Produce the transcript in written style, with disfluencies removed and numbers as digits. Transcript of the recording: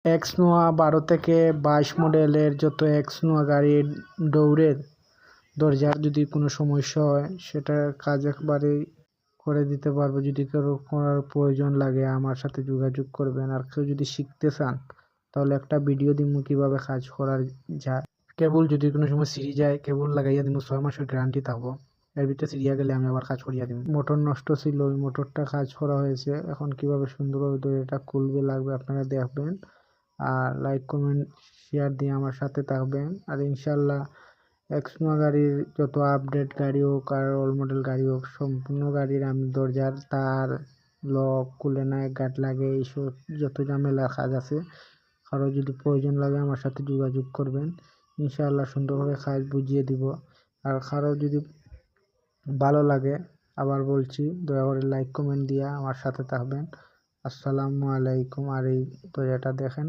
X নোয়া 12 থেকে 22 মডেলের যত এক্স নোয়া গাড়ির দৌড়ের দরজার যদি কোনো সমস্যা হয় সেটা কাজ একবারেই করে দিতে পারবো। যদি কারো করার প্রয়োজন লাগে আমার সাথে যোগাযোগ করবেন। আর কেউ যদি শিখতে চান তাহলে একটা ভিডিও দিব কিভাবে কাজ করা যায়। কেবল যদি কোনো সময় ছিঁড়ে যায় কেবল লাগাইয়া দিব, 6 মাসের গ্যারান্টি থাকবো। এর ভিতরে ছিঁড়িয়া গেলে আমি আবার কাজ করিয়া দিব। মোটর নষ্ট ছিল, ওই মোটরটা কাজ করা হয়েছে। এখন কিভাবে সুন্দরভাবে এটা খুলবে লাগবে আপনারা দেখবেন। আর লাইক কমেন্ট শেয়ার দিয়ে আমার সাথে থাকবেন। আর ইনশাল্লাহ এক্স নোয়া গাড়ির যত আপডেট গাড়ি হোক আর ওল্ড মডেল গাড়ি হোক, সম্পূর্ণ গাড়ির আমি দরজার তার লক খুলে না গার্ড লাগে এইসব যত ঝামেলার কাজ আছে। কারো যদি প্রয়োজন লাগে আমার সাথে যোগাযোগ করবেন। ইনশাআল্লাহ সুন্দরভাবে কাজ বুঝিয়ে দিব। আর কারো যদি ভালো লাগে আবার বলছি দয়া করে লাইক কমেন্ট দিয়ে আমার সাথে থাকবেন। আসসালামু আলাইকুম। আর এই দরজাটা দেখেন।